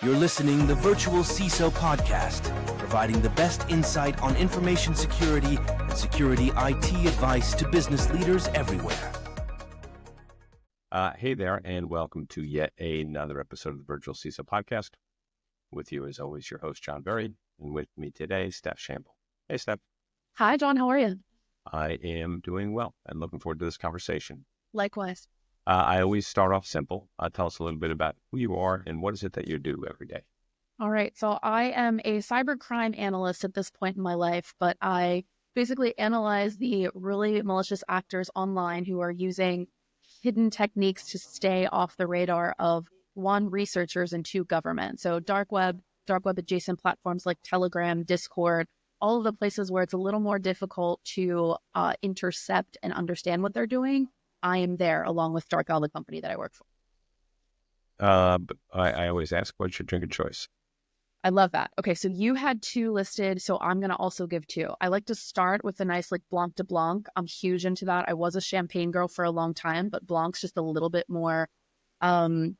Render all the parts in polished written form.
You're listening the Virtual CISO podcast, providing the best insight on information security and security IT advice to business leaders everywhere. Hey there, and welcome to yet another episode of the Virtual CISO podcast. With you, as always, your host, John Verry, and with me today, Steph Shample. Hey, Steph. Hi, John. How are you? I am doing well and looking forward to this conversation. Likewise. I always start off simple. Tell us a little bit about who you are and what is it that you do every day. All right. So I am a cybercrime analyst at this point in my life, but I basically analyze the really malicious actors online who are using hidden techniques to stay off the radar of one, researchers, and two, government. So dark web adjacent platforms like Telegram, Discord, all of the places where it's a little more difficult to intercept and understand what they're doing. I am there along with DarkOwl, the company that I work for. But I always ask, what's your drink of choice? I love that. Okay, so you had two listed, so I'm going to also give two. I like to start with a nice Blanc de Blanc. I'm huge into that. I was a champagne girl for a long time, but Blanc's just a little bit more, it's a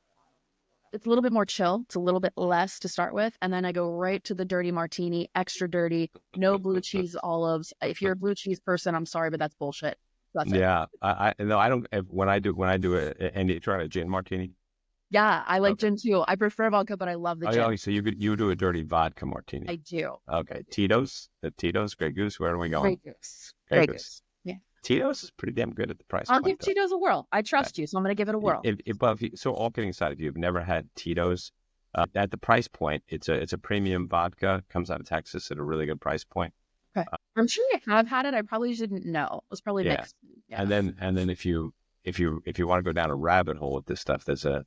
little bit more chill. It's a little bit less to start with. And then I go right to the dirty martini, extra dirty, no blue cheese olives. If you're a blue cheese person, I'm sorry, but that's bullshit. That's yeah, I don't. When I do it, and you try a gin martini. Yeah, I like gin too. I prefer vodka, but I love the gin. Oh, so you do a dirty vodka martini. I do. Okay, Tito's, Grey Goose. Where are we going? Grey Goose. Yeah, Tito's is pretty damn good at the price. I'll give Tito's a whirl. I trust you, so I'm going to give it a whirl. So all kidding aside, if you've never had Tito's, at the price point, it's a premium vodka. Comes out of Texas at a really good price point. Okay. I'm sure you have had it. I probably didn't know. It was probably mixed. Yeah. And then if you want to go down a rabbit hole with this stuff, there's a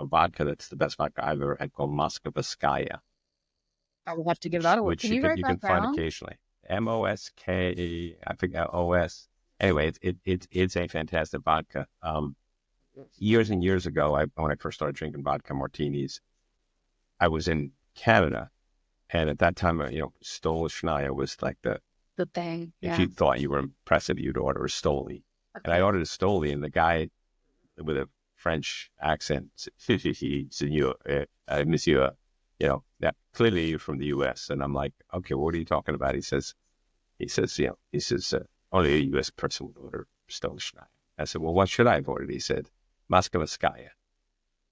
vodka that's the best vodka I've ever had called Moskva. I will have to give that a which Can you can find down? occasionally. MOSK, I forget OS. Anyway, it's a fantastic vodka. Years and years ago, when I first started drinking vodka martinis, I was in Canada. And at that time, Stolichnaya was like the thing. Yeah. If you thought you were impressive, you'd order a Stoli. Okay. And I ordered a Stoli, and the guy with a French accent said, Monsieur, that clearly you're from the U.S. And I'm like, okay, what are you talking about? He says, only a U.S. person would order Stolichnaya. I said, well, what should I have ordered? He said, Moskva.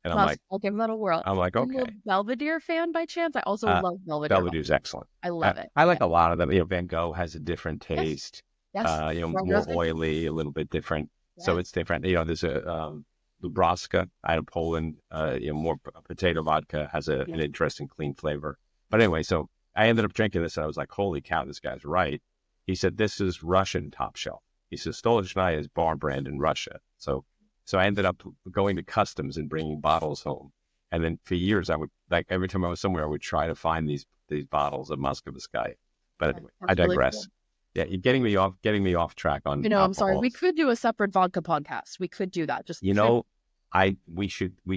And I'm like, I'll give that a whirl. I'm like, okay. Are you a Belvedere fan by chance? I also love Belvedere. Belvedere's excellent. I love it. I like a lot of them. Van Gogh has a different taste. Yes. More oily, a little bit different. Yes. So it's different. There's a Lubrawska out of Poland. More potato vodka has an interesting, clean flavor. But anyway, so I ended up drinking this, and I was like, holy cow, this guy's right. He said, this is Russian top shelf. He says, Stolichnaya is bar brand in Russia. So I ended up going to customs and bringing bottles home. And then for years, I would, every time I was somewhere, I would try to find these bottles of Moskva. But anyway, I digress. Really cool. Yeah, you're getting me off track on alcohol. I'm sorry. We could do a separate vodka podcast. We could do that. We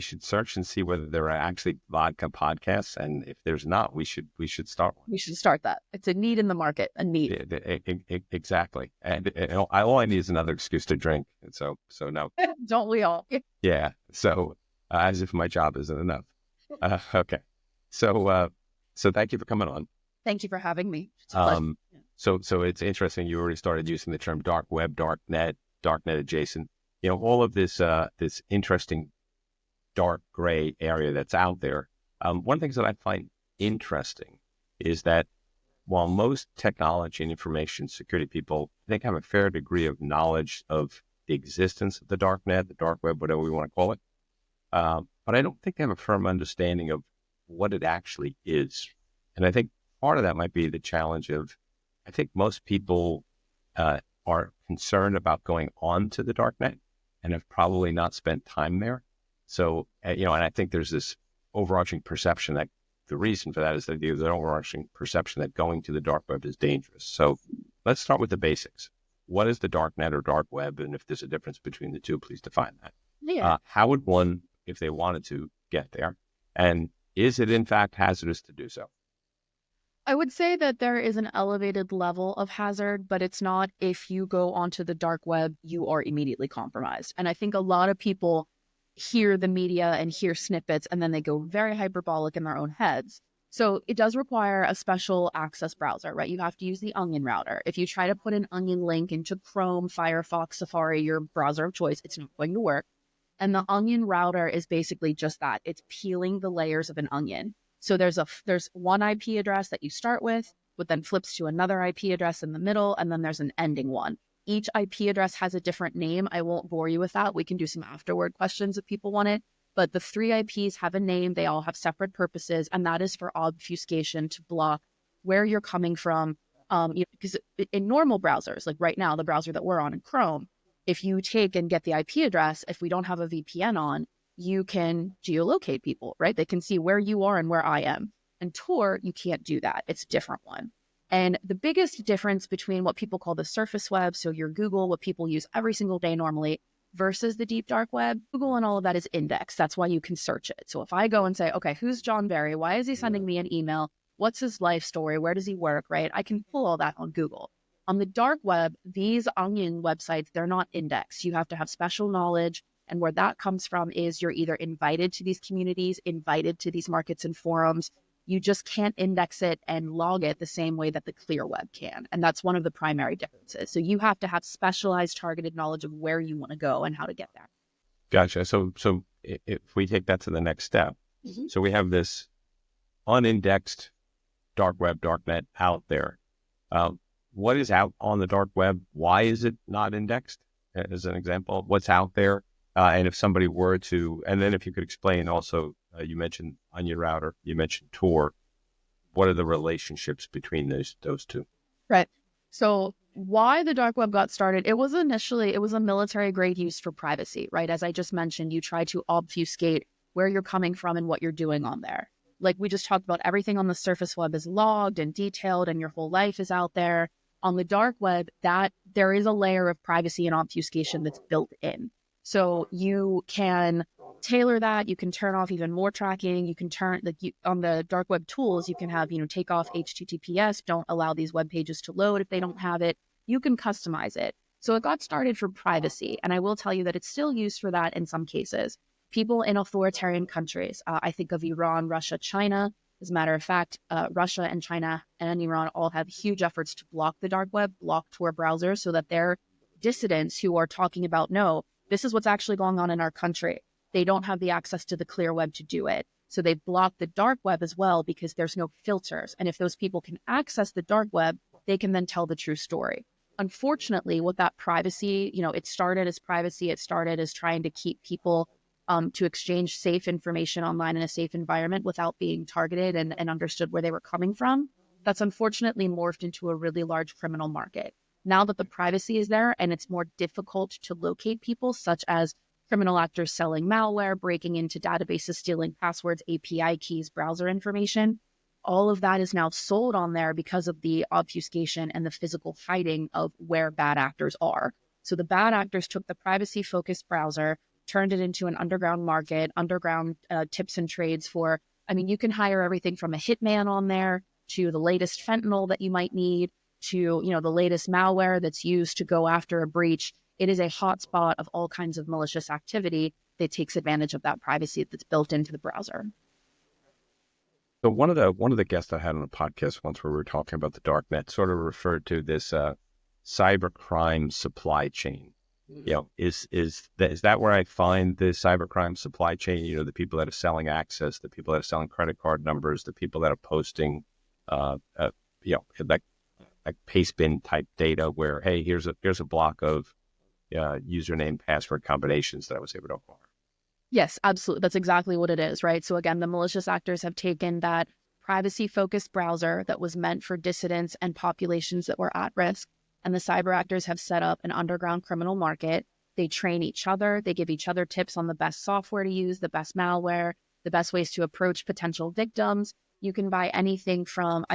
should search and see whether there are actually vodka podcasts, and if there's not, we should start one. We should start that. It's a need in the market. A need. Exactly. And all I need is another excuse to drink. And so no. Don't we all? Yeah. So as if my job isn't enough. Okay. So thank you for coming on. Thank you for having me. So it's interesting. You already started using the term dark web, darknet adjacent. All of this interesting dark gray area that's out there. One of the things that I find interesting is that while most technology and information security people, I think, have a fair degree of knowledge of the existence of the darknet, the dark web, whatever we want to call it, but I don't think they have a firm understanding of what it actually is. And I think part of that might be the challenge of, I think most people are concerned about going on to the darknet and have probably not spent time there. So, and I think there's this overarching perception that the reason for that is that there's an overarching perception that going to the dark web is dangerous. So let's start with the basics. What is the darknet or dark web? And if there's a difference between the two, please define that. Yeah. How would one, if they wanted to, get there? And is it in fact hazardous to do so? I would say that there is an elevated level of hazard, but it's not if you go onto the dark web, you are immediately compromised. And I think a lot of people hear the media and hear snippets, and then they go very hyperbolic in their own heads. So it does require a special access browser, right? You have to use the Onion router. If you try to put an Onion link into Chrome, Firefox, Safari, your browser of choice, it's not going to work. And the Onion router is basically just that. It's peeling the layers of an onion. So there's one IP address that you start with, but then flips to another IP address in the middle, and then there's an ending one. Each IP address has a different name. I won't bore you with that. We can do some afterward questions if people want it. But the 3 IPs have a name. They all have separate purposes, and that is for obfuscation, to block where you're coming from. Because in normal browsers, like right now, the browser that we're on in Chrome, if you take and get the IP address, if we don't have a VPN on, you can geolocate people, right? They can see where you are and where I am. And Tor, you can't do that. It's a different one. And the biggest difference between what people call the surface web, so your Google, what people use every single day normally, versus the deep dark web, Google and all of that is indexed. That's why you can search it. So if I go and say, okay, who's John Verry? Why is he sending me an email? What's his life story? Where does he work, right? I can pull all that on Google. On the dark web, these Onion websites, they're not indexed. You have to have special knowledge. And where that comes from is you're either invited to these communities, invited to these markets and forums. You just can't index it and log it the same way that the clear web can. And that's one of the primary differences. So you have to have specialized targeted knowledge of where you want to go and how to get there. Gotcha. So if we take that to the next step, so we have this unindexed dark web, darknet out there. What is out on the dark web? Why is it not indexed? As an example, what's out there? And if somebody were to, and then if you could explain also, you mentioned Onion router, you mentioned Tor. What are the relationships between those two? Right. So why the dark web got started, it was a military grade use for privacy, right? As I just mentioned, you try to obfuscate where you're coming from and what you're doing on there. Like we just talked about, everything on the surface web is logged and detailed and your whole life is out there. On the dark web, that there is a layer of privacy and obfuscation that's built in. So you can tailor that. You can turn off even more tracking. You can turn on the dark web tools, you can have, take off HTTPS, don't allow these web pages to load if they don't have it. You can customize it. So it got started for privacy. And I will tell you that it's still used for that in some cases. People in authoritarian countries, I think of Iran, Russia, China. As a matter of fact, Russia and China and Iran all have huge efforts to block the dark web, block Tor browsers, so that their dissidents who are talking about, no, this is what's actually going on in our country, they don't have the access to the clear web to do it. So they've blocked the dark web as well because there's no filters. And if those people can access the dark web, they can then tell the true story. Unfortunately, with that privacy, it started as privacy. It started as trying to keep people to exchange safe information online in a safe environment without being targeted and understood where they were coming from. That's unfortunately morphed into a really large criminal market. Now that the privacy is there and it's more difficult to locate people, such as criminal actors selling malware, breaking into databases, stealing passwords, API keys, browser information, all of that is now sold on there because of the obfuscation and the physical hiding of where bad actors are. So the bad actors took the privacy-focused browser, turned it into an underground market, underground tips and trades for, you can hire everything from a hitman on there to the latest fentanyl that you might need to, the latest malware that's used to go after a breach. It is a hotspot of all kinds of malicious activity that takes advantage of that privacy that's built into the browser. So one of the guests I had on a podcast once where we were talking about the darknet sort of referred to this cybercrime supply chain. Is that where I find the cybercrime supply chain? The people that are selling access, the people that are selling credit card numbers, the people that are posting, like paste bin type data where, hey, here's a block of username, password combinations that I was able to acquire. Yes, absolutely. That's exactly what it is, right? So again, the malicious actors have taken that privacy-focused browser that was meant for dissidents and populations that were at risk, and the cyber actors have set up an underground criminal market. They train each other. They give each other tips on the best software to use, the best malware, the best ways to approach potential victims. You can buy anything from,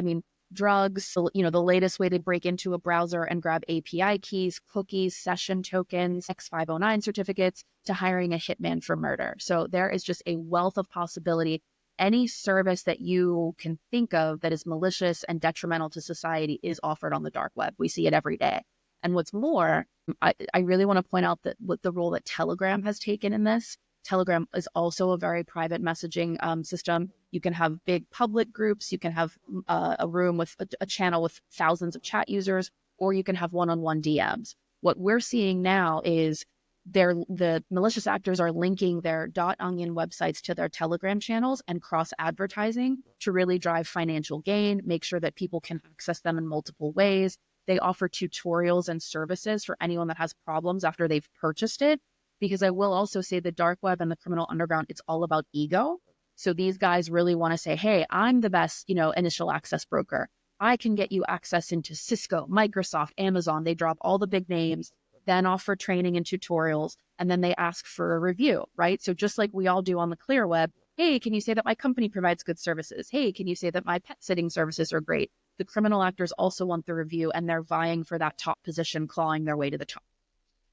drugs, the latest way to break into a browser and grab API keys, cookies, session tokens, X509 certificates, to hiring a hitman for murder. So there is just a wealth of possibility. Any service that you can think of that is malicious and detrimental to society is offered on the dark web. We see it every day. And what's more, I really want to point out that what the role that Telegram has taken in this. Telegram is also a very private messaging system. You can have big public groups. You can have a room with a channel with thousands of chat users, or you can have one-on-one DMs. What we're seeing now is the malicious actors are linking their .onion websites to their Telegram channels and cross-advertising to really drive financial gain, make sure that people can access them in multiple ways. They offer tutorials and services for anyone that has problems after they've purchased it. Because I will also say the dark web and the criminal underground, it's all about ego. So these guys really want to say, hey, I'm the best, initial access broker. I can get you access into Cisco, Microsoft, Amazon. They drop all the big names, then offer training and tutorials, and then they ask for a review, right? So just like we all do on the clear web, hey, can you say that my company provides good services? Hey, can you say that my pet sitting services are great? The criminal actors also want the review, and they're vying for that top position, clawing their way to the top.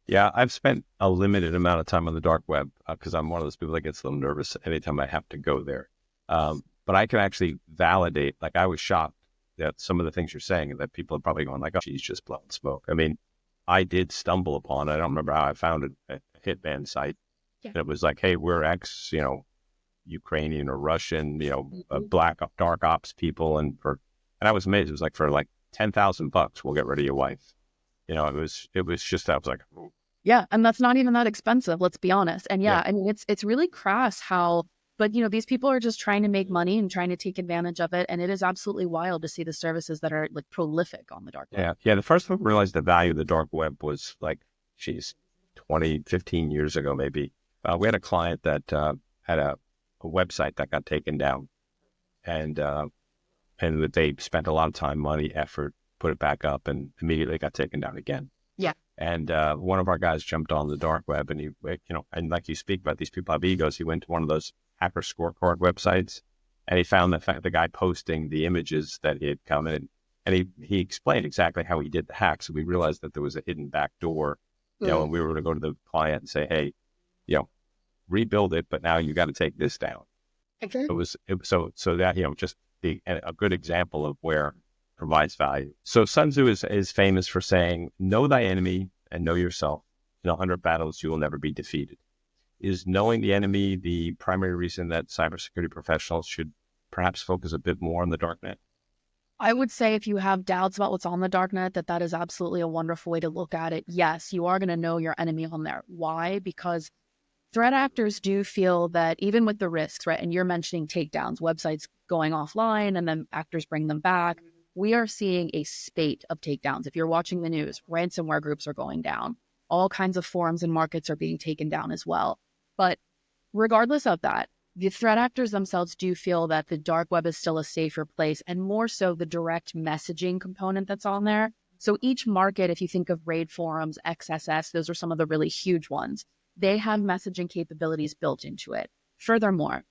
Yeah, I've spent a limited amount of time on the dark web because I'm one of those people that gets a little nervous anytime I have to go there. But I can actually validate, like I was shocked that some of the things you're saying that people are probably going like, oh, she's just blowing smoke. I mean, I did stumble upon it. I don't remember how I found it, a hitman site. Yeah. It was like, hey, we're ex, Ukrainian or Russian, dark ops people. And I was amazed. It was like for like $10,000, we'll get rid of your wife. It was just, I was like, oh. Yeah. And that's not even that expensive. Let's be honest. And I mean, it's really crass how, but these people are just trying to make money and trying to take advantage of it. And it is absolutely wild to see the services that are like prolific on the dark web. Yeah. The first time I realized the value of the dark web was like, 15 years ago, maybe. We had a client that had a website that got taken down, and they spent a lot of time, money, effort, put it back up, and immediately got taken down again. Yeah. And one of our guys jumped on the dark web, and he, and like you speak about, these people have egos. He went to one of those hacker scorecard websites, and he found the guy posting the images that he had come in, and he explained exactly how he did the hack. So we realized that there was a hidden back door, and we were going to go to the client and say, hey, rebuild it, but now you got to take this down. Okay. So that, just a good example of where provides value. So Sun Tzu is famous for saying, know thy enemy and know yourself. In 100 battles, you will never be defeated. Is knowing the enemy the primary reason that cybersecurity professionals should perhaps focus a bit more on the darknet? I would say if you have doubts about what's on the darknet, that is absolutely a wonderful way to look at it. Yes, you are going to know your enemy on there. Why? Because threat actors do feel that even with the risks, right? And you're mentioning takedowns, websites going offline and then actors bring them back. We are seeing a spate of takedowns. If you're watching the news, ransomware groups are going down. All kinds of forums and markets are being taken down as well. But regardless of that, the threat actors themselves do feel that the dark web is still a safer place, and more so the direct messaging component that's on there. So each market, if you think of raid forums, XSS, those are some of the really huge ones. They have messaging capabilities built into it. Furthermore,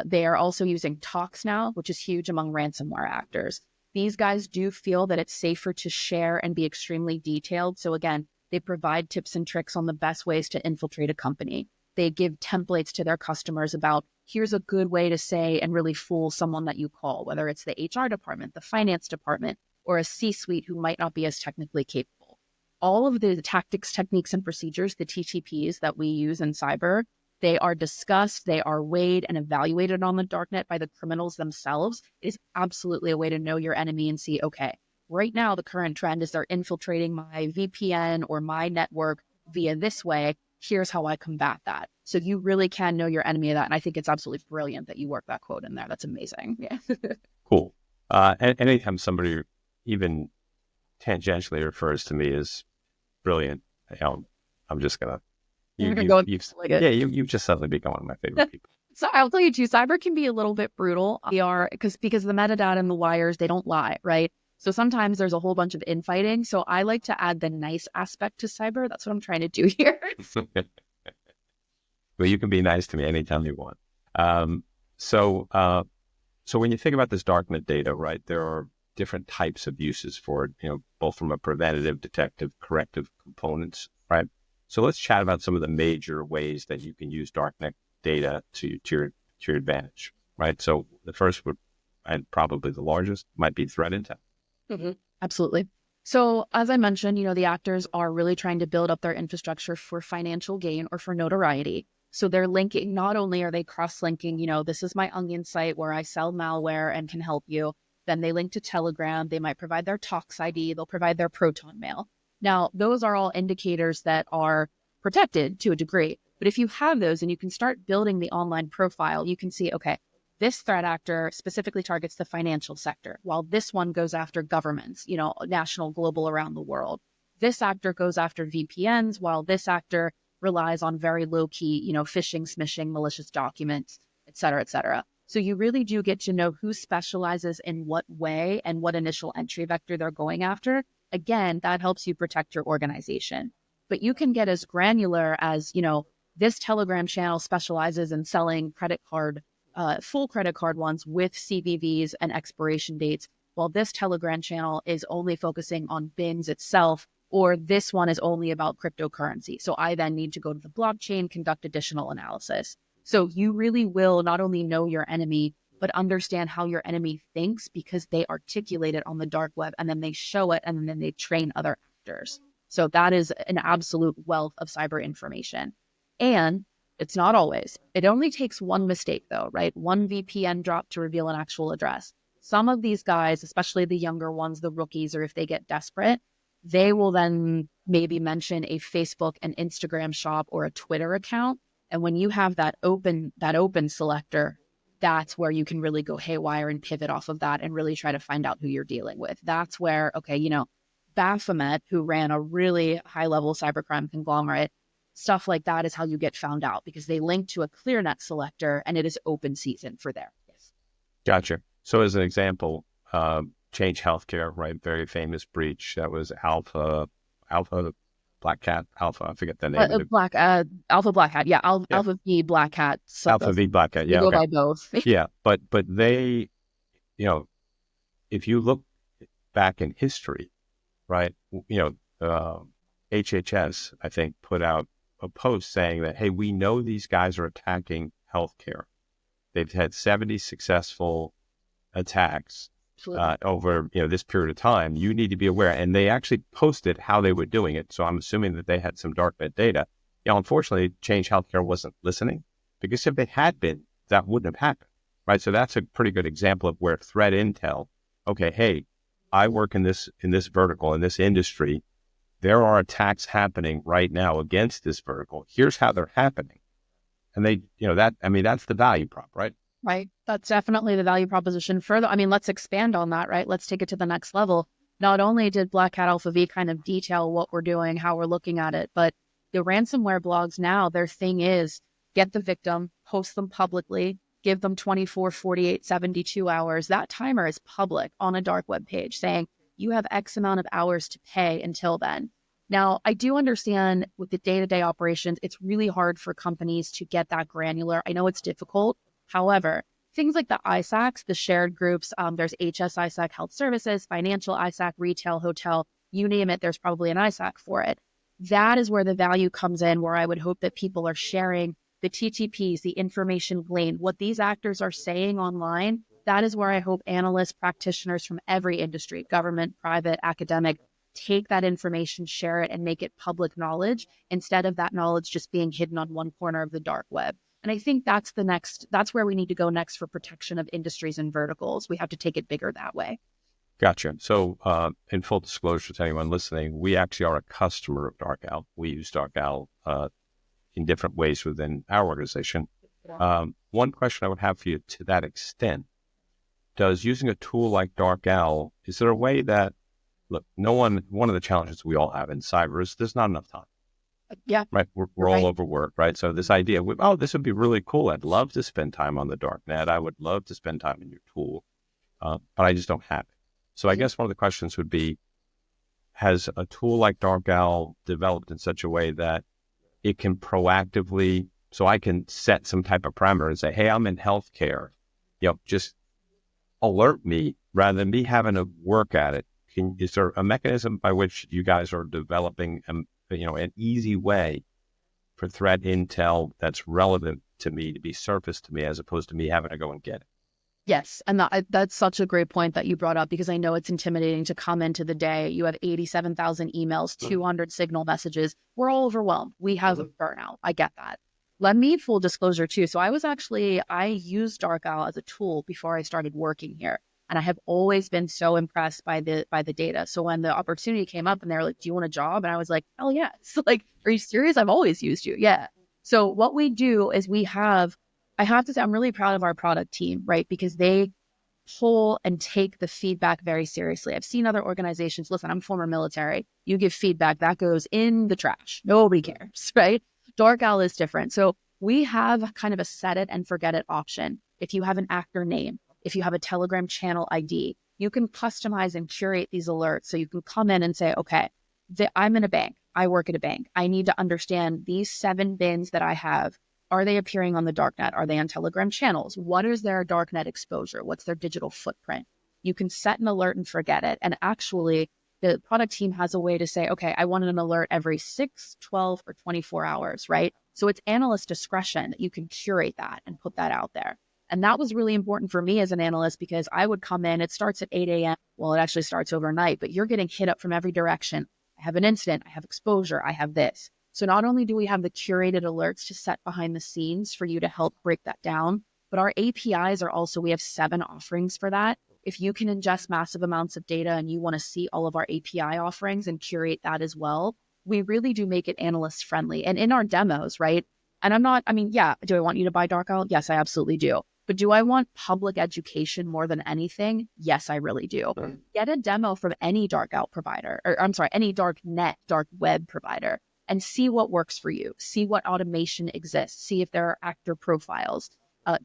they are also using talks now, which is huge among ransomware actors. These guys do feel that it's safer to share and be extremely detailed. So again, they provide tips and tricks on the best ways to infiltrate a company. They give templates to their customers about here's a good way to say and really fool someone that you call, whether it's the HR department, the finance department, or a C-suite who might not be as technically capable. All of the tactics, techniques, and procedures, the TTPs that we use in cyber, they are discussed, they are weighed and evaluated on the darknet by the criminals themselves. It is absolutely a way to know your enemy and see, okay, right now the current trend is they're infiltrating my VPN or my network via this way. Here's how I combat that. So you really can know your enemy of that. And I think it's absolutely brilliant that you work that quote in there. That's amazing. Yeah. Cool. And anytime somebody even tangentially refers to me as brilliant, I'm just going to, you've just suddenly become one of my favorite people. So I'll tell you too, cyber can be a little bit brutal. Because the metadata and the wires, they don't lie, right? So sometimes there's a whole bunch of infighting. So I like to add the nice aspect to cyber. That's what I'm trying to do here. Well, you can be nice to me anytime you want. So when you think about this darknet data, right, there are different types of uses for it, both from a preventative, detective, corrective components, right? So let's chat about some of the major ways that you can use darknet data to your advantage, right? So the first would, and probably the largest, might be threat intel. Mm-hmm. Absolutely. So as I mentioned, the actors are really trying to build up their infrastructure for financial gain or for notoriety. So they're linking, not only are they cross-linking, this is my Onion site where I sell malware and can help you. Then they link to Telegram. They might provide their Tox ID. They'll provide their Proton Mail. Now, those are all indicators that are protected to a degree. But if you have those and you can start building the online profile, you can see, okay, this threat actor specifically targets the financial sector, while this one goes after governments, national, global, around the world. This actor goes after VPNs, while this actor relies on very low-key, phishing, smishing, malicious documents, et cetera, et cetera. So you really do get to know who specializes in what way and what initial entry vector they're going after. Again, that helps you protect your organization. But you can get as granular as, this Telegram channel specializes in selling full credit card ones with CVVs and expiration dates, while this Telegram channel is only focusing on BINs itself, or this one is only about cryptocurrency. So I then need to go to the blockchain, conduct additional analysis. So you really will not only know your enemy, but understand how your enemy thinks, because they articulate it on the dark web and then they show it and then they train other actors. So that is an absolute wealth of cyber information. And it's not always. It only takes one mistake though, right? One VPN drop to reveal an actual address. Some of these guys, especially the younger ones, the rookies, or if they get desperate, they will then maybe mention a Facebook and Instagram shop or a Twitter account. And when you have that open selector, that's where you can really go haywire and pivot off of that and really try to find out who you're dealing with. That's where, Baphomet, who ran a really high-level cybercrime conglomerate, stuff like that is how you get found out, because they link to a ClearNet selector and it is open season for there. Yes. Gotcha. So as an example, Change Healthcare, right? Very famous breach. That was Alpha Black Hat, Alpha. I forget the name. Alpha Black Hat. Yeah. Alpha V Black Hat. So Alpha V Black Hat. Yeah. Go by both. Yeah. But they, if you look back in history, right? HHS, I think, put out a post saying that, hey, we know these guys are attacking healthcare. They've had 70 successful attacks over this period of time. You need to be aware. And they actually posted how they were doing it. So I'm assuming that they had some darknet data. Unfortunately, Change Healthcare wasn't listening, because if they had been, that wouldn't have happened, right? So that's a pretty good example of where threat intel, okay, hey, I work in this vertical, in this industry. There are attacks happening right now against this vertical. Here's how they're happening. And that's the value prop, right? Right. That's definitely the value proposition. Further, let's expand on that, right? Let's take it to the next level. Not only did Black Hat Alpha V kind of detail what we're doing, how we're looking at it, but the ransomware blogs now, their thing is get the victim, post them publicly, give them 24, 48, 72 hours. That timer is public on a dark web page saying you have X amount of hours to pay until then. Now, I do understand with the day-to-day operations, it's really hard for companies to get that granular. I know it's difficult. However, things like the ISACs, the shared groups, there's HS ISAC Health Services, Financial ISAC, Retail, Hotel, you name it, there's probably an ISAC for it. That is where the value comes in, where I would hope that people are sharing the TTPs, the information gleaned, what these actors are saying online. That is where I hope analysts, practitioners from every industry, government, private, academic, take that information, share it, and make it public knowledge instead of that knowledge just being hidden on one corner of the dark web. And I think that's where we need to go next for protection of industries and verticals. We have to take it bigger that way. Gotcha. So in full disclosure to anyone listening, we actually are a customer of DarkOwl. We use DarkOwl in different ways within our organization. One question I would have for you to that extent, does using a tool like DarkOwl, is there a way that, look, one of the challenges we all have in cyber is there's not enough time. Yeah. Right. We're all overworked, right? So this idea of, this would be really cool. I'd love to spend time on the darknet. I would love to spend time in your tool, but I just don't have it. So I guess one of the questions would be, has a tool like DarkOwl developed in such a way that it can proactively, so I can set some type of parameter and say, hey, I'm in healthcare, just alert me rather than me having to work at it. Is there a mechanism by which you guys are developing an easy way for threat intel that's relevant to me to be surfaced to me as opposed to me having to go and get it? Yes. And that's such a great point that you brought up, because I know it's intimidating to come into the day. You have 87,000 emails, 200 signal messages. We're all overwhelmed. We have burnout. I get that. Let me full disclosure too. So I used DarkOwl as a tool before I started working here. And I have always been so impressed by the data. So when the opportunity came up and they were like, do you want a job? And I was like, hell yes. Like, are you serious? I've always used you. Yeah. So what we do is I have to say, I'm really proud of our product team, right? Because they pull and take the feedback very seriously. I've seen other organizations, listen, I'm former military. You give feedback, that goes in the trash. Nobody cares, right? DarkOwl is different. So we have kind of a set it and forget it option. If you have an actor name, if you have a Telegram channel ID, you can customize and curate these alerts. So you can come in and say, okay, I'm in a bank. I work at a bank. I need to understand these 7 bins that I have. Are they appearing on the darknet? Are they on Telegram channels? What is their darknet exposure? What's their digital footprint? You can set an alert and forget it. And actually, the product team has a way to say, okay, I want an alert every 6, 12, or 24 hours, right? So it's analyst discretion that you can curate that and put that out there. And that was really important for me as an analyst because I would come in, it starts at 8 a.m. Well, it actually starts overnight, but you're getting hit up from every direction. I have an incident, I have exposure, I have this. So not only do we have the curated alerts to set behind the scenes for you to help break that down, but our APIs are also, we have 7 offerings for that. If you can ingest massive amounts of data and you want to see all of our API offerings and curate that as well, we really do make it analyst friendly. And in our demos, right? And do I want you to buy DarkOwl? Yes, I absolutely do. But do I want public education more than anything? Yes, I really do. Get a demo from any DarkOwl provider, or I'm sorry, any darknet, dark web provider, and see what works for you. See what automation exists. See if there are actor profiles.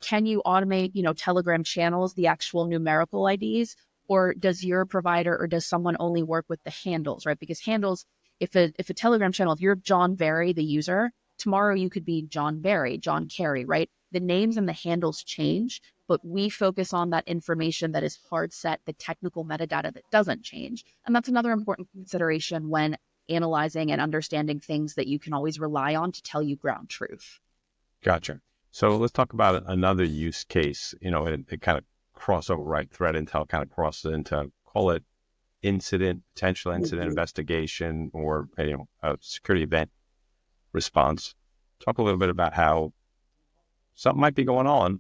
Can you automate, Telegram channels, the actual numerical IDs, or does your provider or does someone only work with the handles, right? Because handles, if a Telegram channel, if you're John Verry, the user, tomorrow you could be John Verry, John Carey, right? The names and the handles change, but we focus on that information that is hard set, the technical metadata that doesn't change. And that's another important consideration when analyzing and understanding things that you can always rely on to tell you ground truth. Gotcha. So let's talk about another use case, it kind of crossover, right? Threat intel kind of crosses into, call it potential incident investigation or, a security event response. Talk a little bit about how something might be going on,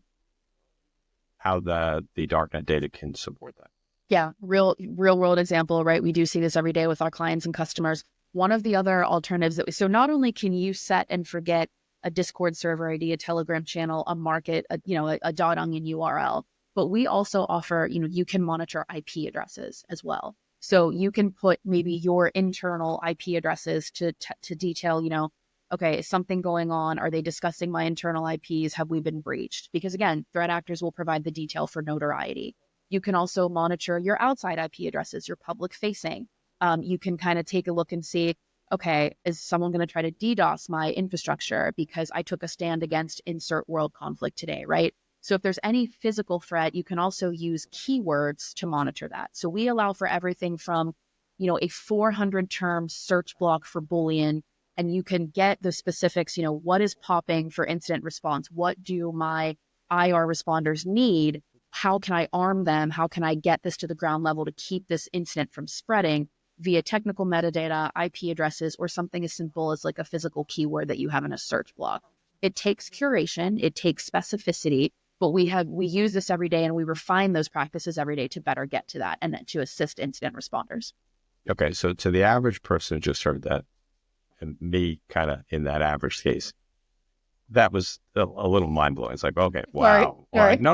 how the darknet data can support that. Yeah, real world example, right? We do see this every day with our clients and customers. One of the other alternatives so not only can you set and forget a Discord server ID, a Telegram channel, a market, a .onion URL, but we also offer, you can monitor IP addresses as well. So you can put maybe your internal IP addresses to detail, okay, is something going on? Are they discussing my internal IPs? Have we been breached? Because again, threat actors will provide the detail for notoriety. You can also monitor your outside IP addresses, your public facing. You can kind of take a look and see, okay, is someone going to try to DDoS my infrastructure because I took a stand against insert world conflict today, right? So if there's any physical threat, you can also use keywords to monitor that. So we allow for everything from, a 400 term search block for Boolean, and you can get the specifics, what is popping for incident response? What do my IR responders need? How can I arm them? How can I get this to the ground level to keep this incident from spreading via technical metadata, IP addresses, or something as simple as like a physical keyword that you have in a search block? It takes curation, it takes specificity, but we use this every day and we refine those practices every day to better get to that and to assist incident responders. Okay, so to the average person who just heard that, and me kind of in that average case, that was a little mind blowing. It's like, okay, wow. Sorry. No.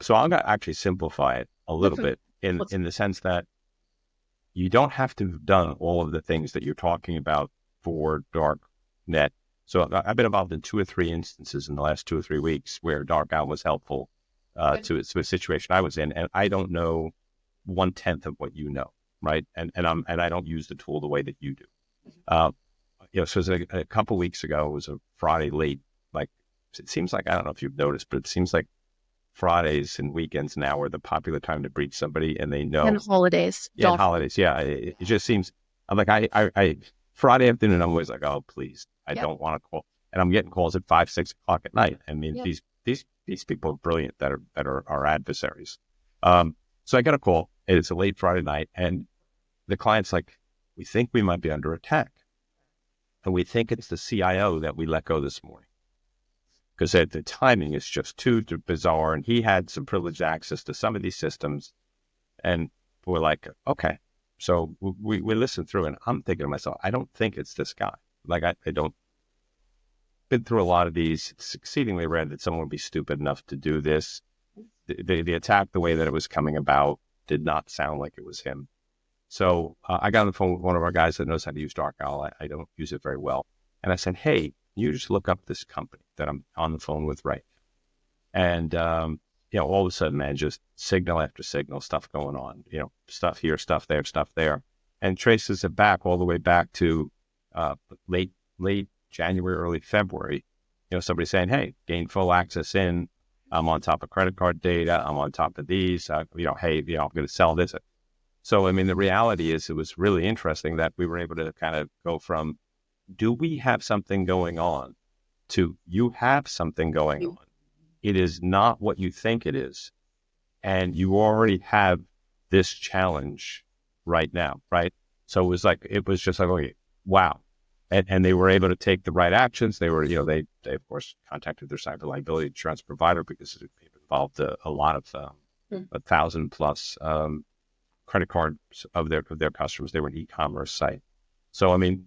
So I'm going to actually simplify it a little bit in the sense that you don't have to have done all of the things that you're talking about for darknet. So I've been involved in 2 or 3 instances in the last 2 or 3 weeks where DarkOwl was helpful to a situation I was in, and I don't know 1/10 of what you know, right? And I don't use the tool the way that you do. So it was a couple weeks ago. It was a Friday late. Like it seems like, I don't know if you've noticed, but it seems like Fridays and weekends now are the popular time to breach somebody, and they know. And holidays. Yeah, holidays. Yeah, it just seems. I'm like I Friday afternoon. I'm always like, oh please, I don't want to call, and I'm getting calls at 5, 6 o'clock at night. I mean, these people are brilliant that are our adversaries. So I got a call. It's a late Friday night, and the client's like, we think we might be under attack. and we think it's the CIO that we let go this morning. Because the timing is just too bizarre, and he had some privileged access to some of these systems. And we're like, okay. So we listened through, and I'm thinking to myself, I don't think it's this guy. Like, I don't, been through a lot of these. It's exceedingly rare that someone would be stupid enough to do this. The attack, the way that it was coming about, did not sound like it was him. So I got on the phone with one of our guys that knows how to use DarkOwl. I don't use it very well. And I said, hey, you just look up this company that I'm on the phone with right now. And, all of a sudden, man, just signal after signal, stuff going on, stuff here, stuff there. And traces it back all the way back to late January, early February. Somebody saying, hey, gain full access in. I'm on top of credit card data. I'm on top of these. Hey, I'm going to sell this. So, I mean, the reality is it was really interesting that we were able to kind of go from, do we have something going on, to you have something going on. It is not what you think it is. And you already have this challenge right now, right? So it was just like, okay, wow. And they were able to take the right actions. They were, they of course contacted their cyber liability insurance provider because it involved a lot of 1,000+ credit cards of their customers. They were an e-commerce site. So, I mean,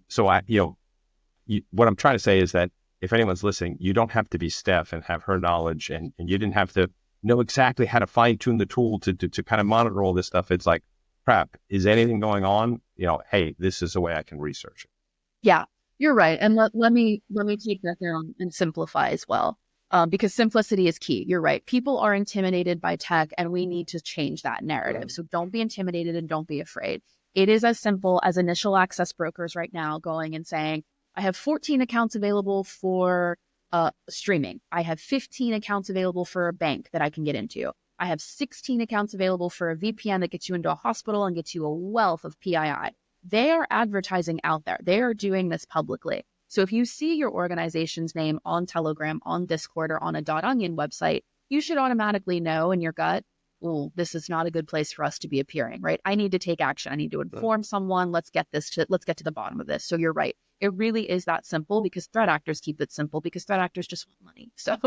what I'm trying to say is that if anyone's listening, you don't have to be Steph and have her knowledge, and you didn't have to know exactly how to fine tune the tool to kind of monitor all this stuff. It's like, crap, is anything going on? Hey, this is a way I can research it. Yeah, you're right. And let me take that there and simplify as well, because simplicity is key. You're right. People are intimidated by tech, and we need to change that narrative. So don't be intimidated and don't be afraid. It is as simple as initial access brokers right now going and saying, I have 14 accounts available for streaming. I have 15 accounts available for a bank that I can get into. I have 16 accounts available for a VPN that gets you into a hospital and gets you a wealth of PII. They are advertising out there. They are doing this publicly. So if you see your organization's name on Telegram, on Discord, or on a .onion website, you should automatically know in your gut, oh, this is not a good place for us to be appearing, right? I need to take action. I need to inform someone. Let's get to the bottom of this. So you're right. It really is that simple, because threat actors keep it simple, because threat actors just want money. So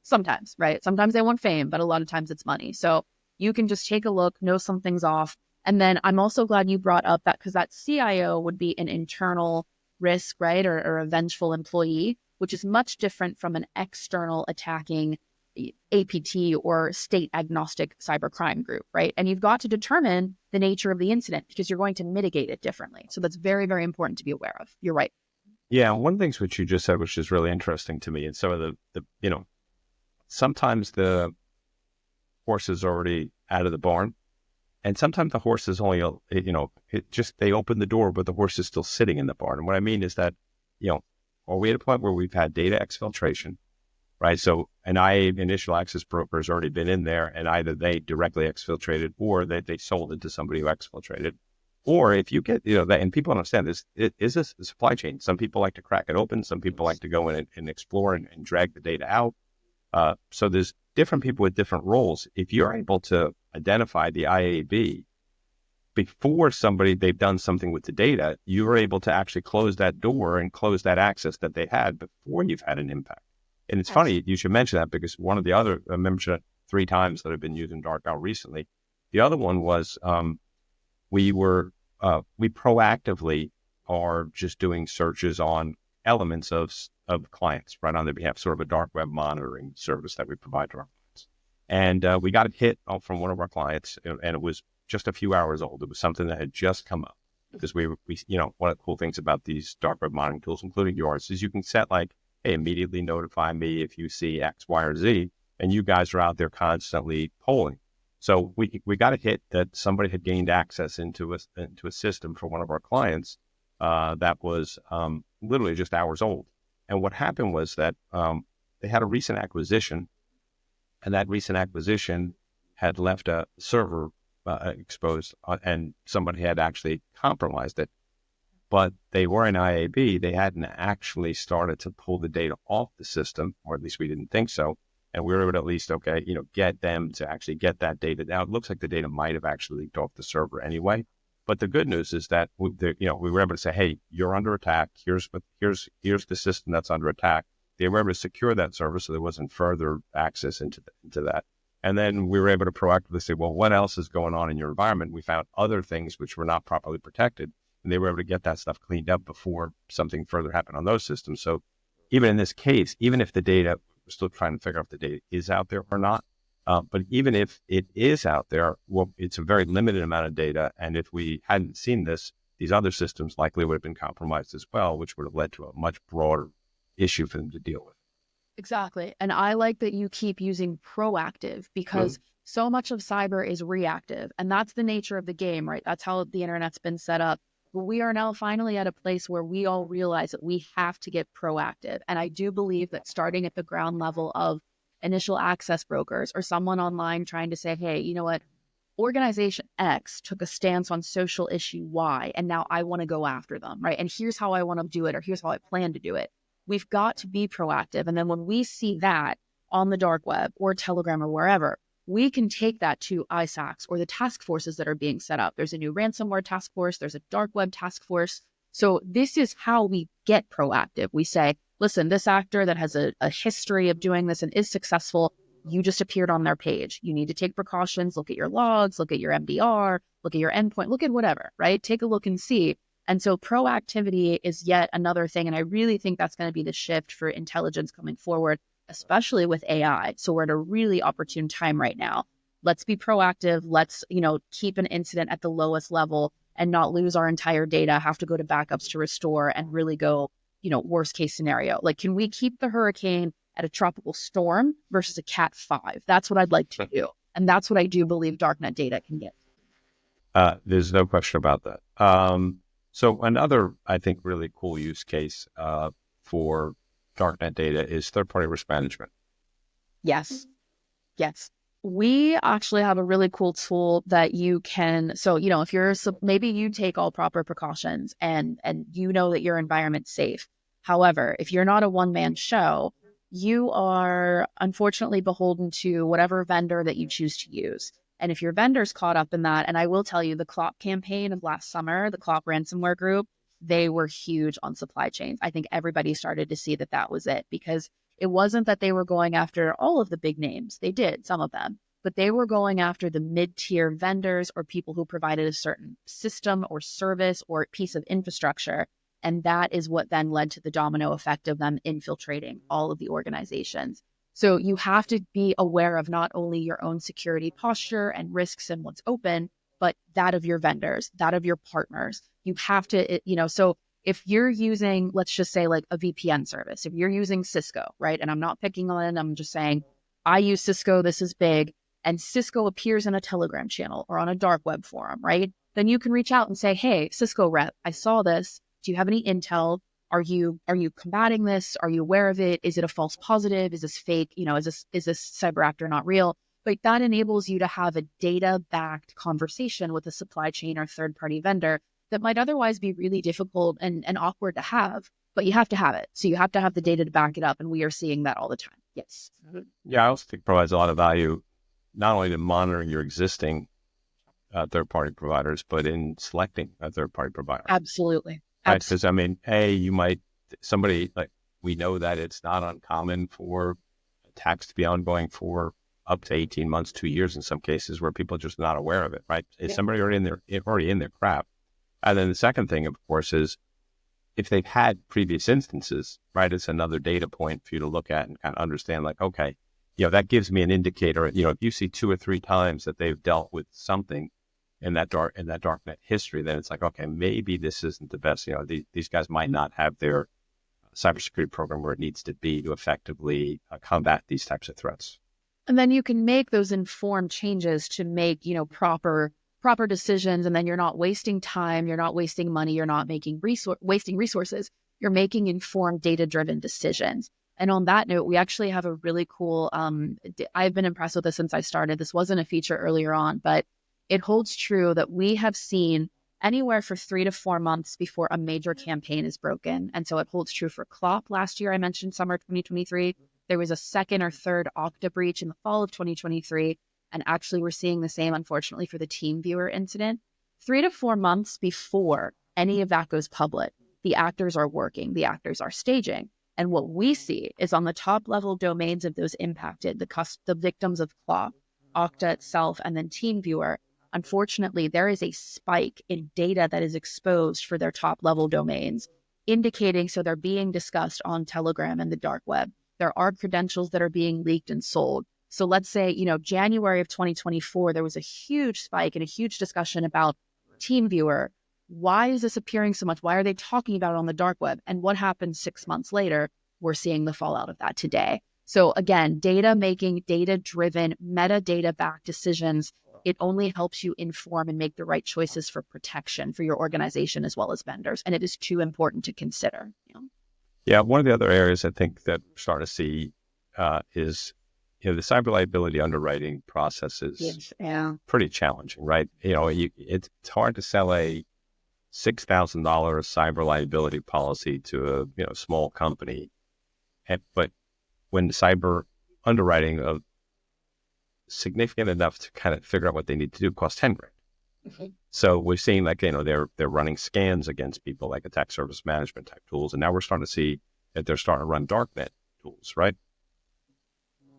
sometimes, right? Sometimes they want fame, but a lot of times it's money. So you can just take a look, know something's off. And then I'm also glad you brought up that, because that CIO would be an internal risk, right? Or a vengeful employee, which is much different from an external attacking APT or state agnostic cybercrime group, right? And you've got to determine the nature of the incident, because you're going to mitigate it differently. So that's very, very important to be aware of. You're right. Yeah, one of the things which you just said, which is really interesting to me, and some of the sometimes the horse is already out of the barn, and sometimes the horse is only, they open the door, but the horse is still sitting in the barn. And what I mean is that, are we at a point where we've had data exfiltration, right? So an IA initial access broker has already been in there, and either they directly exfiltrated, or they sold it to somebody who exfiltrated. Or if you get, that, and people understand this, it is a supply chain. Some people like to crack it open. Some people like to go in and explore and drag the data out. So there's different people with different roles. If you're able to identify the IAB before they've done something with the data, you're able to actually close that door and close that access that they had before you've had an impact. And it's funny you should mention that, because one of the other, I mentioned 3 times that I've been using DarkOwl recently. The other one was we proactively are just doing searches on elements of clients right on their behalf, sort of a dark web monitoring service that we provide to our clients. And we got a hit from one of our clients, and it was just a few hours old. It was something that had just come up, because we one of the cool things about these dark web monitoring tools, including yours, is you can set like, hey, immediately notify me if you see X, Y, or Z, and you guys are out there constantly polling. So we got a hit that somebody had gained access into a system for one of our clients that was literally just hours old. And what happened was that they had a recent acquisition, and that recent acquisition had left a server exposed, and somebody had actually compromised it. But they were in IAB. They hadn't actually started to pull the data off the system, or at least we didn't think so. And we were able to at least, get them to actually get that data. Now, it looks like the data might have actually leaked off the server anyway, But the good news is that we were able to say, hey, you're under attack. Here's the system that's under attack. They were able to secure that server so there wasn't further access into that. And then we were able to proactively say, well, what else is going on in your environment? We found other things which were not properly protected, and they were able to get that stuff cleaned up before something further happened on those systems. So even in this case, even if the data, we're still trying to figure out if the data is out there or not, but even if it is out there, well, it's a very limited amount of data. And if we hadn't seen this, these other systems likely would have been compromised as well, which would have led to a much broader issue for them to deal with. Exactly. And I like that you keep using proactive because so much of cyber is reactive. And that's the nature of the game, right? That's how the internet's been set up. But we are now finally at a place where we all realize that we have to get proactive. And I do believe that starting at the ground level of initial access brokers or someone online trying to say, hey, you know what? Organization X took a stance on social issue Y, and now I want to go after them, right? And here's how I want to do it, or here's how I plan to do it. We've got to be proactive. And then when we see that on the dark web or Telegram or wherever, we can take that to ISACs or the task forces that are being set up. There's a new ransomware task force. There's a dark web task force. So this is how we get proactive. We say, listen, this actor that has a history of doing this and is successful, you just appeared on their page. You need to take precautions, look at your logs, look at your MDR, look at your endpoint, look at whatever, right? Take a look and see. And so proactivity is yet another thing. And I really think that's going to be the shift for intelligence coming forward, especially with AI. So we're at a really opportune time right now. Let's be proactive. Let's, keep an incident at the lowest level and not lose our entire data, have to go to backups to restore and really go, worst case scenario. Like, can we keep the hurricane at a tropical storm versus a Cat 5? That's what I'd like to do. And that's what I do believe darknet data can get. There's no question about that. So another, I think, really cool use case for darknet data is third-party risk management. Yes. We actually have a really cool tool that you can, maybe you take all proper precautions and you know that your environment's safe. However, if you're not a one-man show, you are unfortunately beholden to whatever vendor that you choose to use. And if your vendor's caught up in that, and I will tell you, the Clop campaign of last summer, the Clop ransomware group, they were huge on supply chains. I think everybody started to see that was it, because it wasn't that they were going after all of the big names. They did, some of them, but they were going after the mid-tier vendors or people who provided a certain system or service or piece of infrastructure. And that is what then led to the domino effect of them infiltrating all of the organizations. So you have to be aware of not only your own security posture and risks and what's open, but that of your vendors, that of your partners. You have to, so if you're using, let's just say like a VPN service, if you're using Cisco, right? And I'm not picking on it, I'm just saying, I use Cisco, this is big, and Cisco appears in a Telegram channel or on a dark web forum, right? Then you can reach out and say, hey, Cisco rep, I saw this. Do you have any intel? Are you combating this? Are you aware of it? Is it a false positive? Is this fake? Is this cyber actor not real? But that enables you to have a data-backed conversation with a supply chain or third-party vendor that might otherwise be really difficult and awkward to have, but you have to have it. So you have to have the data to back it up. And we are seeing that all the time. Yes. Yeah, I also think it provides a lot of value, not only to monitoring your existing third-party providers, but in selecting a third-party provider. Absolutely. Right? Because we know that it's not uncommon for attacks to be ongoing for up to 18 months, 2 years in some cases, where people are just not aware of it, right? Is somebody already in their crap? And then the second thing, of course, is if they've had previous instances, right, it's another data point for you to look at and kind of understand, like, okay, that gives me an indicator. If you see 2 or 3 times that they've dealt with something in that darknet history, then it's like, okay, maybe this isn't the best. These guys might not have their cybersecurity program where it needs to be to effectively combat these types of threats. And then you can make those informed changes to make, proper decisions. And then you're not wasting time. You're not wasting money. You're not wasting resources. You're making informed data-driven decisions. And on that note, we actually have a really cool, I've been impressed with this since I started. This wasn't a feature earlier on, but it holds true that we have seen anywhere for 3 to 4 months before a major campaign is broken. And so it holds true for Clop last year. I mentioned summer 2023. There was a second or third Okta breach in the fall of 2023. And actually, we're seeing the same, unfortunately, for the TeamViewer incident. 3 to 4 months before any of that goes public, the actors are working, the actors are staging. And what we see is on the top level domains of those impacted, the victims of Claw, Okta itself, and then TeamViewer, unfortunately, there is a spike in data that is exposed for their top level domains, indicating so they're being discussed on Telegram and the dark web. There are credentials that are being leaked and sold. So let's say, January of 2024, there was a huge spike and a huge discussion about TeamViewer. Why is this appearing so much? Why are they talking about it on the dark web? And what happened 6 months later? We're seeing the fallout of that today. So again, data-making, data-driven, metadata-backed decisions, it only helps you inform and make the right choices for protection for your organization as well as vendors. And it is too important to consider. Yeah, one of the other areas I think that we're starting to see is, the cyber liability underwriting process is pretty challenging, right? It's hard to sell a $6,000 cyber liability policy to a small company, but when the cyber underwriting of significant enough to kind of figure out what they need to do costs $10,000. Mm-hmm. So we're seeing they're running scans against people like attack surface management type tools, and now we're starting to see that they're starting to run darknet tools, right?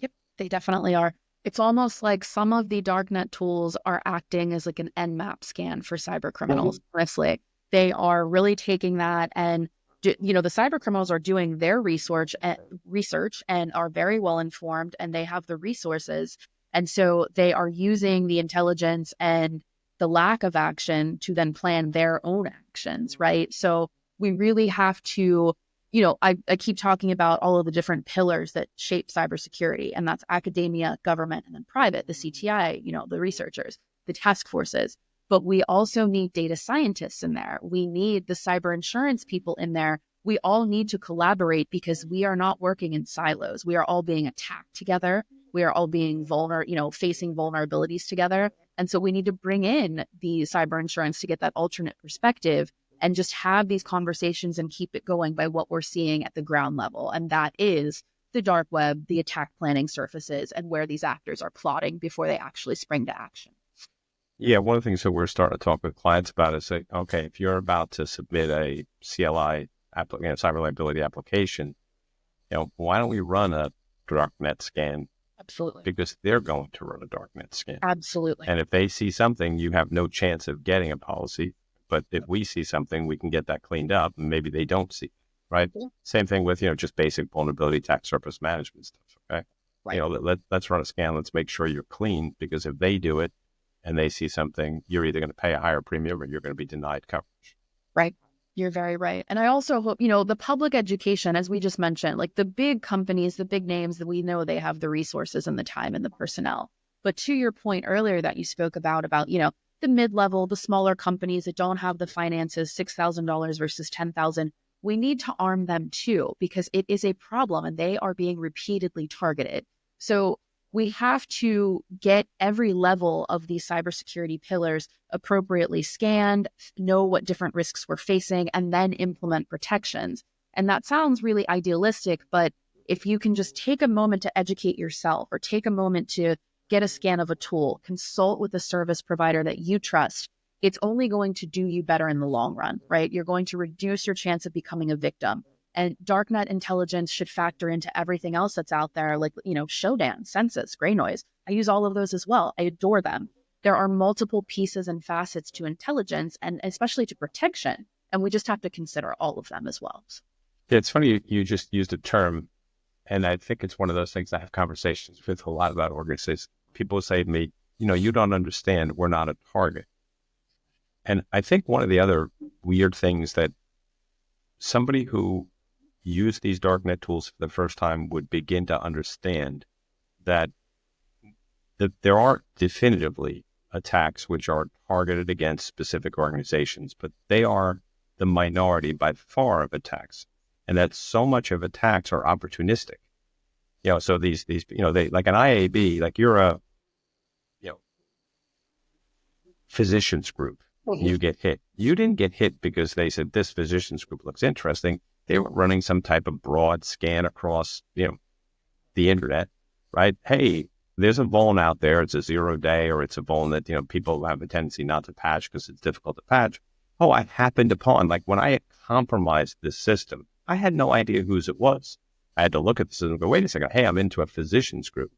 Yep, they definitely are. It's almost like some of the darknet tools are acting as like an Nmap scan for cyber criminals. Mm-hmm. Honestly, they are really taking that, and the cyber criminals are doing their research and are very well informed, and they have the resources, and so they are using the intelligence and the lack of action to then plan their own actions, right? So we really have to, I keep talking about all of the different pillars that shape cybersecurity, and that's academia, government, and then private, the CTI, the researchers, the task forces. But we also need data scientists in there. We need the cyber insurance people in there. We all need to collaborate because we are not working in silos. We are all being attacked together. We are all being facing vulnerabilities together. And so we need to bring in the cyber insurance to get that alternate perspective and just have these conversations and keep it going by what we're seeing at the ground level. And that is the dark web, the attack planning surfaces, and where these actors are plotting before they actually spring to action. Yeah, one of the things that we're starting to talk with clients about is say, okay, if you're about to submit a CLI cyber liability application, why don't we run a darknet scan? Absolutely. Because they're going to run a darknet scan. Absolutely. And if they see something, you have no chance of getting a policy. But if we see something, we can get that cleaned up, and maybe they don't see, right? Yeah. Same thing with, just basic vulnerability attack surface management stuff, okay? Right. Let's run a scan. Let's make sure you're clean, because if they do it and they see something, you're either going to pay a higher premium or you're going to be denied coverage. Right. You're very right. And I also hope, the public education, as we just mentioned, like the big companies, the big names that we know, they have the resources and the time and the personnel. But to your point earlier that you spoke about, the mid-level, the smaller companies that don't have the finances, $6,000 versus $10,000, we need to arm them too, because it is a problem and they are being repeatedly targeted. So we have to get every level of these cybersecurity pillars appropriately scanned, know what different risks we're facing, and then implement protections. And that sounds really idealistic, but if you can just take a moment to educate yourself or take a moment to get a scan of a tool, consult with a service provider that you trust, it's only going to do you better in the long run, right? You're going to reduce your chance of becoming a victim. And darknet intelligence should factor into everything else that's out there, like, Shodan, Census, Gray Noise. I use all of those as well. I adore them. There are multiple pieces and facets to intelligence and especially to protection. And we just have to consider all of them as well. Yeah, it's funny you just used a term, and I think it's one of those things I have conversations with a lot about organizations. People say to me, you don't understand, we're not a target. And I think one of the other weird things that somebody who used these darknet tools for the first time would begin to understand that there are definitively attacks which are targeted against specific organizations, but they are the minority by far of attacks, and that so much of attacks are opportunistic. So these they like an IAB, like you're a physicians group, you get hit. You didn't get hit because they said this physicians group looks interesting. They were running some type of broad scan across, the internet, right? Hey, there's a vuln out there. It's a 0-day, or it's a vuln that, people have a tendency not to patch because it's difficult to patch. Oh, I happened upon, like when I compromised this system, I had no idea whose it was. I had to look at the system and go, wait a second, hey, I'm into a physicians group.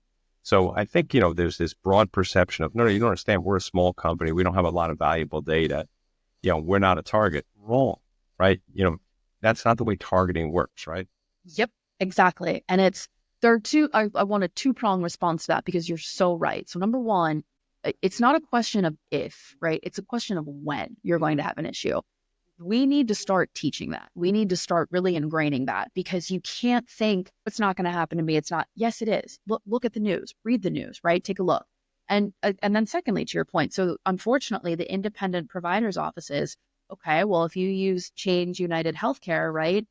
So I think, there's this broad perception of, no, you don't understand, we're a small company. We don't have a lot of valuable data. We're not a target. Wrong, right? That's not the way targeting works, right? Yep, exactly. And there are two, I want a two-pronged response to that because you're so right. So number one, it's not a question of if, right? It's a question of when you're going to have an issue. We need to start teaching that. We need to start really ingraining that, because you can't think it's not going to happen to me. It's not. Yes, it is. Look at the news, read the news, right? Take a look. And then secondly, to your point, so unfortunately, the independent providers' offices, okay, well, if you use Change United Healthcare, right?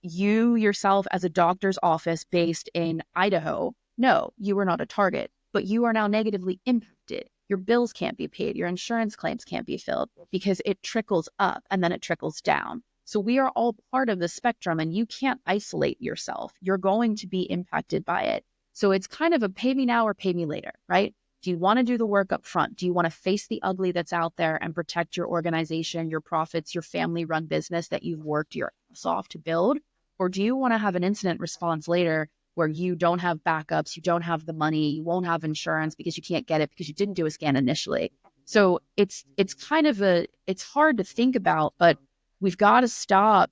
You yourself as a doctor's office based in Idaho, no, you are not a target, but you are now negatively impacted. Your bills can't be paid. Your insurance claims can't be filled because it trickles up and then it trickles down. So we are all part of the spectrum, and you can't isolate yourself. You're going to be impacted by it. So it's kind of a pay me now or pay me later, right? Do you want to do the work up front? Do you want to face the ugly that's out there and protect your organization, your profits, your family run business that you've worked your ass off to build? Or do you want to have an incident response later where you don't have backups, you don't have the money, you won't have insurance because you can't get it because you didn't do a scan initially? So it's kind of it's hard to think about, but we've got to stop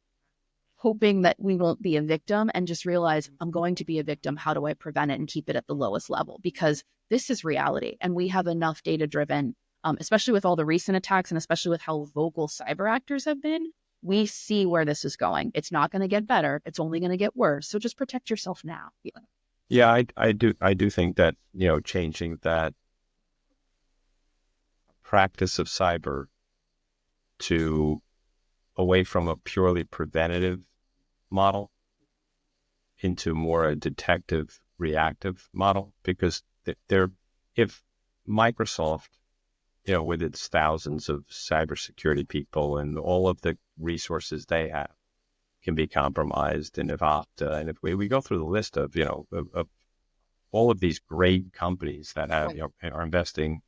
hoping that we won't be a victim and just realize, I'm going to be a victim. How do I prevent it and keep it at the lowest level? Because this is reality, and we have enough data driven, especially with all the recent attacks and especially with how vocal cyber actors have been. We see where this is going. It's not going to get better. It's only going to get worse. So just protect yourself now. Yeah, I do think that, changing that practice of cyber to away from a purely preventative model into more a detective reactive model, because if Microsoft, with its thousands of cybersecurity people and all of the resources they have, can be compromised, and if Okta, and if we go through the list of, of all of these great companies that have, are investing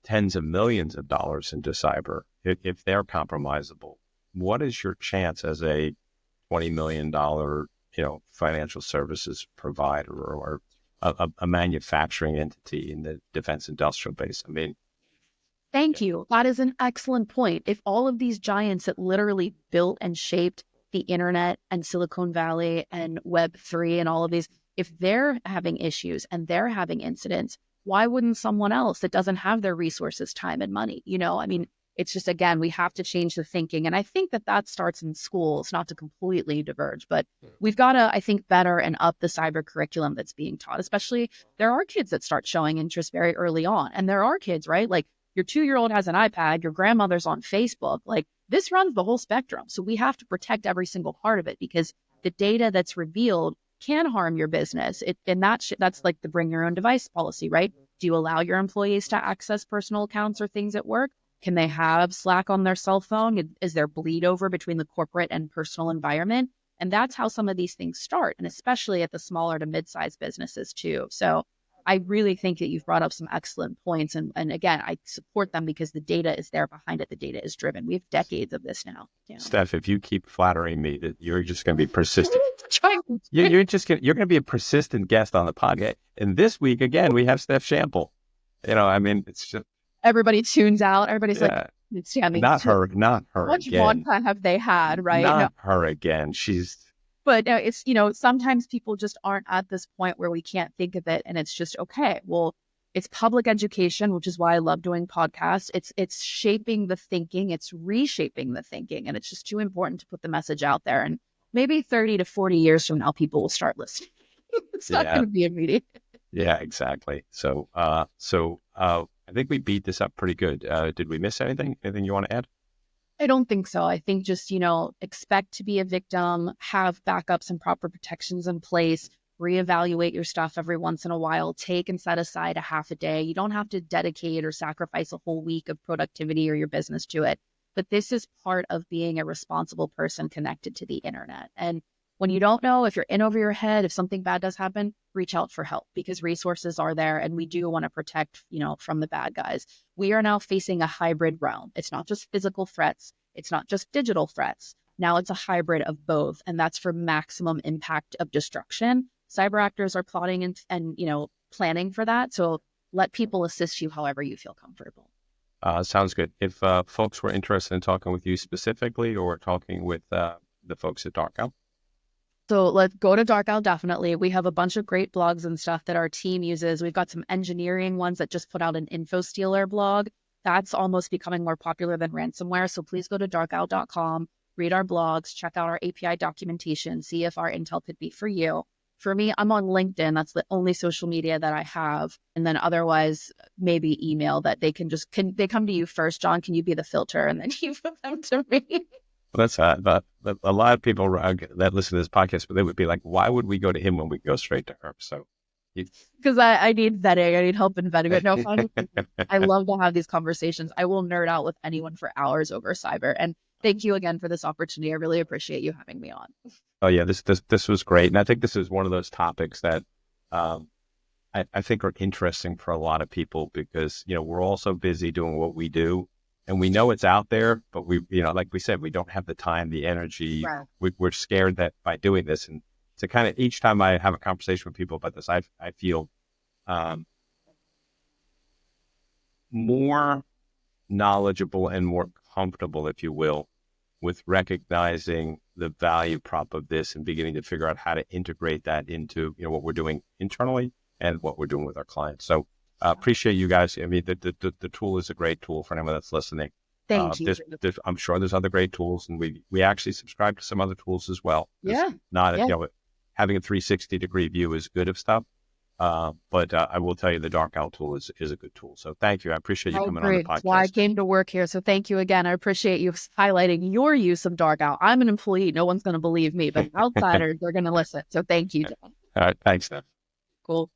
tens of millions of dollars into cyber, if they're compromisable, what is your chance as a $20 million, financial services provider or a manufacturing entity in the defense industrial base? I mean, thank you. That is an excellent point. If all of these giants that literally built and shaped the internet and Silicon Valley and Web3 and all of these, if they're having issues and they're having incidents, why wouldn't someone else that doesn't have their resources, time, and money? It's just, again, we have to change the thinking. And I think that starts in schools, not to completely diverge, but we've got to, I think, better and up the cyber curriculum that's being taught. Especially, there are kids that start showing interest very early on. And there are kids, right? Like your 2-year-old has an iPad, your grandmother's on Facebook. Like this runs the whole spectrum. So we have to protect every single part of it, because the data that's revealed can harm your business. That's like the bring your own device policy, right? Do you allow your employees to access personal accounts or things at work? Can they have Slack on their cell phone? Is there bleed over between the corporate and personal environment? And that's how some of these things start, and especially at the smaller to mid-sized businesses too. So I really think that you've brought up some excellent points. And again, I support them because the data is there behind it. The data is driven. We have decades of this now. Steph, if you keep flattering me that you're just going to be persistent, you're going to be a persistent guest on the podcast. And this week, again, we have Steph Shample. It's just, everybody tunes out. Everybody's like, Sammy, not her much again. vodka have they had, right? Not her again. But it's, sometimes people just aren't at this point where we can't think of it. And it's just, okay, well, it's public education, which is why I love doing podcasts. It's shaping the thinking. It's reshaping the thinking. And it's just too important to put the message out there. And maybe 30 to 40 years from now, people will start listening. It's not going to be immediate. Yeah, exactly. So I think we beat this up pretty good. Did we miss anything? Anything you want to add? I don't think so. I think just, expect to be a victim, have backups and proper protections in place, reevaluate your stuff every once in a while, take and set aside a half a day. You don't have to dedicate or sacrifice a whole week of productivity or your business to it. But this is part of being a responsible person connected to the internet. And when you don't know, if you're in over your head, if something bad does happen, reach out for help because resources are there and we do want to protect, from the bad guys. We are now facing a hybrid realm. It's not just physical threats. It's not just digital threats. Now it's a hybrid of both, and that's for maximum impact of destruction. Cyber actors are plotting and planning for that. So let people assist you however you feel comfortable. Sounds good. If folks were interested in talking with you specifically or talking with the folks at DarkOwl? So let's go to DarkOwl, definitely. We have a bunch of great blogs and stuff that our team uses. We've got some engineering ones that just put out an info stealer blog. That's almost becoming more popular than ransomware. So please go to darkowl.com, read our blogs, check out our API documentation, see if our intel could be for you. For me, I'm on LinkedIn. That's the only social media that I have. And then otherwise, maybe email that they they come to you first. John, can you be the filter? And then you put them to me. Well, that's but a lot of people that listen to this podcast, but they would be like, why would we go to him when we go straight to her? So, because I need vetting. I need help in vetting. But no, I love to have these conversations. I will nerd out with anyone for hours over cyber. And thank you again for this opportunity. I really appreciate you having me on. Oh yeah, this was great, and I think this is one of those topics that I think are interesting for a lot of people because we're all so busy doing what we do. And we know it's out there, but we, like we said, we don't have the time, the energy. Right. We're scared that by doing this, and to kind of each time I have a conversation with people about this, I feel more knowledgeable and more comfortable, if you will, with recognizing the value prop of this and beginning to figure out how to integrate that into what we're doing internally and what we're doing with our clients. So. Appreciate you guys. I mean, the tool is a great tool for anyone that's listening. Thank you. I'm sure there's other great tools, and we actually subscribe to some other tools as well. Yeah. Having a 360-degree view is good of stuff. But I will tell you the DarkOwl tool is a good tool. So thank you. I appreciate you coming on the podcast. That's why I came to work here. So thank you again. I appreciate you highlighting your use of DarkOwl. I'm an employee. No one's going to believe me, but outsiders, they're going to listen. So thank you, John. All right. Thanks, Steph. Cool.